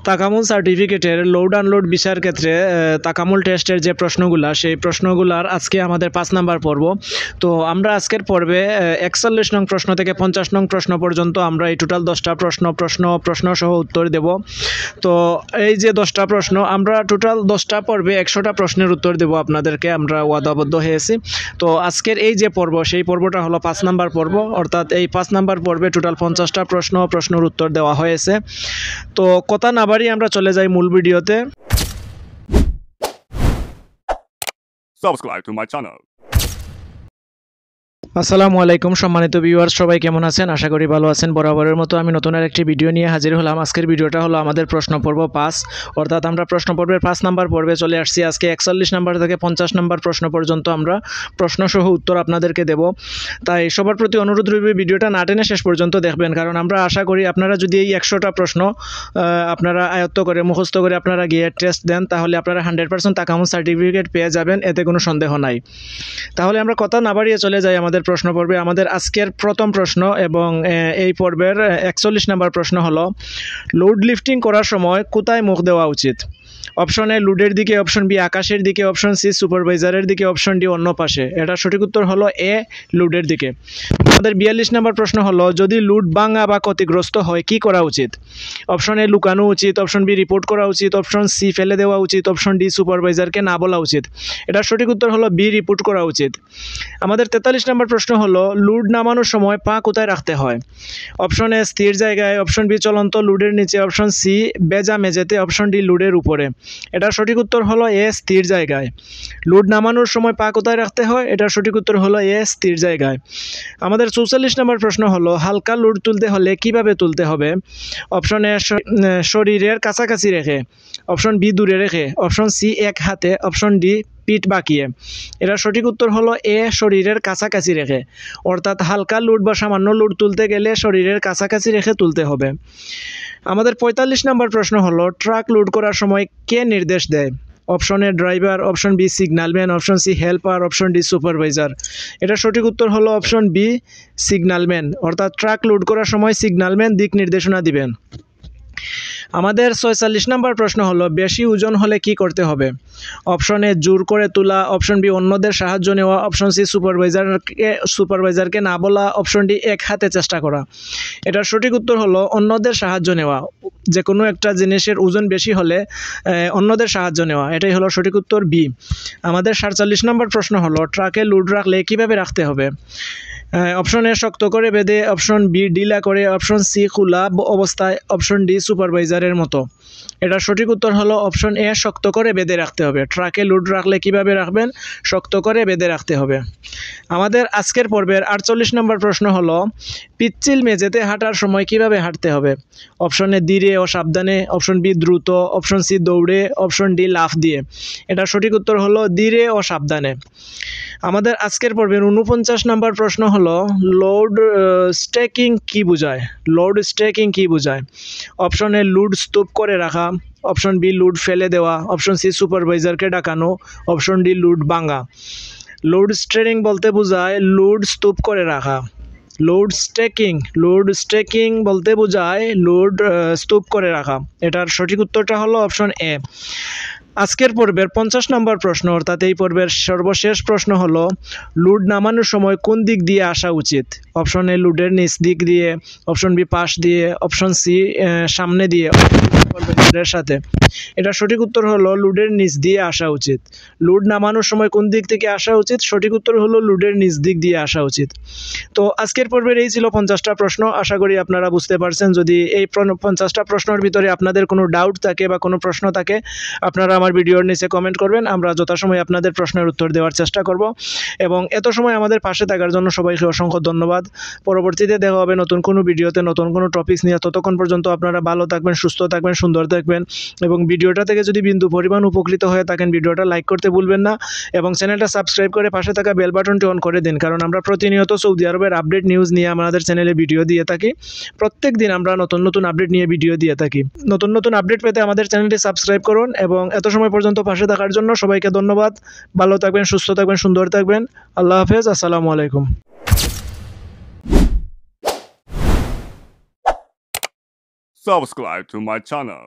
তাকামুল সার্টিফিকেটের load unload ভিসার ক্ষেত্রে তাকামুল টেস্টের যে প্রশ্নগুলা সেই প্রশ্নগুলার আজকে আমাদের 5 নাম্বার পর্ব। তো আমরা আজকের পর্বে 41 নং প্রশ্ন থেকে 50 নং প্রশ্ন পর্যন্ত আমরা এই টোটাল 10টা প্রশ্ন সহ উত্তর দেব। তো এই যে 10টা প্রশ্ন আমরা টোটাল 10টা পর্বে 100টা প্রশ্নের উত্তর দেব আপনাদেরকে, আমরা ওয়াদাবদ্ধ হয়েছি। তো আজকের এই যে পর্ব সেই পর্বটা হলো 5 নাম্বার পর্ব, অর্থাৎ এই 5 নাম্বার পর্বে টোটাল 50টা প্রশ্নের উত্তর দেওয়া হয়েছে। তো কথা না বাড়িয়ে আমরা চলে যাই মূল ভিডিওতে। Subscribe to my channel. আসসালামু আলাইকুম সম্মানিত ভিউয়ার্স, সবাই কেমন আছেন? আশা করি ভালো আছেন। বরাবরের মতো আমি নতুন আরেকটি ভিডিও নিয়ে হাজির হলাম। আজকের ভিডিওটা হলো আমাদের প্রশ্ন পর্ব 5, অর্থাৎ আমরা প্রশ্ন পর্বের 5 নাম্বার পর্বে চলে আসছি। আজকে 41 নাম্বার থেকে 50 নাম্বার প্রশ্ন পর্যন্ত আমরা প্রশ্নসহ উত্তর আপনাদেরকে দেব। তাই সবার প্রতি অনুরোধ রইবে ভিডিওটা না টেনে শেষ পর্যন্ত দেখবেন, কারণ আমরা আশা করি আপনারা যদি এই 100টা প্রশ্ন আপনারা আয়ত্ত করে মুখস্থ করে আপনারা গিয়ে টেস্ট দেন, তাহলে আপনারা 100% তাকামুল সার্টিফিকেট পেয়ে যাবেন, এতে কোনো সন্দেহ নাই। তাহলে আমরা কথা না বাড়িয়ে চলে যাই আমাদের প্রশ্ন পর্বে। আমাদের আজকের প্রথম প্রশ্ন এবং এই পর্বের 41 নাম্বার প্রশ্ন হলো, লোড লিফটিং করার সময় কোথায় মুখ দেওয়া উচিত? অপশন এ লুডের দিকে, অপশন বি আকাশের দিকে, অপশন সি সুপারভাইজারের দিকে, অপশন ডি অন্য পাশে। এটা সঠিক উত্তর হলো এ, লুডের দিকে। আমাদের 42 নম্বর প্রশ্ন হলো, যদি লুড ভাঙা বা ক্ষতিগ্রস্ত হয় কি করা উচিত? অপশন এ লুকানো উচিত, অপশন বি রিপোর্ট করা উচিত, অপশন সি ফেলে দেওয়া উচিত, অপশন ডি সুপারভাইজারকে না বলা উচিত। এটার সঠিক উত্তর হলো বি, রিপোর্ট করা উচিত। আমাদের 43 নম্বর প্রশ্ন হলো, লুড নামানোর সময় পা কোথায় রাখতে হয়? অপশন এ স্থির জায়গায়, অপশন বি চলন্ত লুডের নিচে, অপশন সি বেজা মেঝেতে, অপশন ডি লুডের উপরে। এটার সঠিক উত্তর হলো এ, স্থির জায়গায়। লুড নামানোর সময় পা কোথায় রাখতে হয়? এটার সঠিক উত্তর হলো এ, স্থির জায়গায়। আমাদের 44 নম্বর প্রশ্ন হলো, হালকা লুড তুলতে হলে কিভাবে তুলতে হবে? অপশন এ শরীরের কাছাকাছি রেখে, অপশন বি দূরে রেখে, অপশন সি এক হাতে, অপশন ডি পিঠ বাঁকিয়ে। এটার সঠিক উত্তর হলো এ, শরীরের কাছাকাছি রেখে। অর্থাৎ হালকা লুড বা সামান্য লুড তুলতে গেলে শরীরের কাছাকাছি রেখে তুলতে হবে। আমাদের 45 নম্বর প্রশ্ন হলো, ট্রাক লোড করার সময় কে নির্দেশ দেয়? Option A driver, option B signalman, option C helper, option D supervisor. এটা সঠিক উত্তর হলো অপশন বি, সিগন্যালম্যান। অর্থাৎ ট্রাক লোড করার সময় সিগন্যালম্যান দিক নির্দেশনা দিবেন। আমাদের 46 নম্বর প্রশ্ন হলো, বেশি ওজন হলে কি করতে হবে? অপশন এ জোর করে তোলা, অপশন বি অন্যদের সাহায্য নেওয়া, অপশন সি সুপারভাইজারকে না বলা, অপশন ডি এক হাতে চেষ্টা করা। এটার সঠিক উত্তর হলো অন্যদের সাহায্য নেওয়া। যে কোনো একটা জিনিসের ওজন বেশি হলে অন্যদের সাহায্য নেওয়া, এটাই হলো সঠিক উত্তর বি। আমাদের 47 নম্বর প্রশ্ন হলো, ট্রাকে লোড রাখলে কিভাবে রাখতে হবে? অপশন এ শক্ত করে বেঁধে, অপশন বি ঢিলা করে, অপশন সি খোলা অবস্থায়, অপশন ডি সুপারভাইজারের মতো। এটার সঠিক উত্তর হলো অপশন এ, শক্ত করে বেঁধে রাখতে হবে। ট্রাকে লোড রাখলে কিভাবে রাখবেন? শক্ত করে বেঁধে রাখতে হবে। আমাদের আজকের পর্বের 48 নম্বর প্রশ্ন হলো, পিচ্ছিল মেঝেতে হাঁটার সময় কিভাবে হাঁটতে হবে? অপশন এ ধীরে ও সাবধানে, অপশন বি দ্রুত, অপশন সি দৌড়ে, অপশন ডি লাফ দিয়ে। এটার সঠিক উত্তর হলো ধীরে ও সাবধানে। আমাদের আজকের পর্বের 49 নম্বর প্রশ্ন হলো, লোড স্ট্যাকিং কি বোঝায়? লোড স্ট্যাকিং কি বোঝায়? অপশন এ লুড স্তূপ করে রাখা, অপশন বি লুড ফেলে দেওয়া, অপশন সি সুপারভাইজারকে ডাকানো, অপশন ডি লুড ভাঙা। লোড স্ট্রেনিং বলতে বোঝায় লুড স্তূপ করে রাখা। লোড স্ট্যাকিং বলতে বোঝায় লুড স্তূপ করে রাখা। এটার সঠিক উত্তরটা হলো অপশন এ। আজকের পর্বের 50 নম্বর প্রশ্ন, অর্থাৎ এই পর্বের সর্বশেষ প্রশ্ন হলো, লুড নামানোর সময় কোন দিক দিয়ে আসা উচিত? অপশন এ লুডের নিচ দিক দিয়ে, অপশন বি পাশ দিয়ে, অপশন সি সামনে দিয়ে, লুডের সাথে। এটা সঠিক উত্তর হলো লুডের নিচ দিয়ে আসা উচিত। লুড নামানোর সময় কোন দিক থেকে আসা উচিত? সঠিক উত্তর হলো লুডের নিচ দিক দিয়ে আসা উচিত। তো আজকের পর্বের এই ছিল 50টা প্রশ্ন। আশা করি আপনারা বুঝতে পারছেন। যদি এই 50টা প্রশ্নের ভিতরে আপনাদের কোনো ডাউট থাকে বা কোনো প্রশ্ন থাকে, আপনারা আমার ভিডিওর নিচে কমেন্ট করবেন। আমরা যথাসময়ে আপনাদের প্রশ্নের উত্তর দেওয়ার চেষ্টা করব। এবং এত সময় আমাদের পাশে থাকার জন্য সবাইকে অসংখ্য ধন্যবাদ। পরবর্তীতে দেখা হবে নতুন কোনো ভিডিওতে নতুন কোনো টপিকস নিয়ে। ততক্ষণ পর্যন্ত আপনারা ভালো থাকবেন, সুস্থ থাকবেন, সুন্দর থাকবেন। এবং ভিডিওটা থেকে যদি বিন্দু পরিমাণ উপকৃত হয়ে থাকেন, ভিডিওটা লাইক করতে ভুলবেন না এবং চ্যানেলটা সাবস্ক্রাইব করে পাশে থাকা বেল বাটনটি অন করে দিন, কারণ আমরা প্রতিনিয়ত সৌদি আরবের আপডেট নিউজ নিয়ে আমাদের চ্যানেলে ভিডিও দিয়ে থাকি। প্রত্যেক দিন আমরা নতুন নতুন আপডেট নিয়ে ভিডিও দিয়ে থাকি। নতুন নতুন আপডেট পেতে আমাদের চ্যানেলটি সাবস্ক্রাইব করুন। এবং এত সময় পর্যন্ত পাশে থাকার জন্য সবাইকে ধন্যবাদ। ভালো থাকবেন, সুস্থ থাকবেন, সুন্দর থাকবেন। আল্লাহ হাফেজ। আসসালামু আলাইকুম। Subscribe to my channel.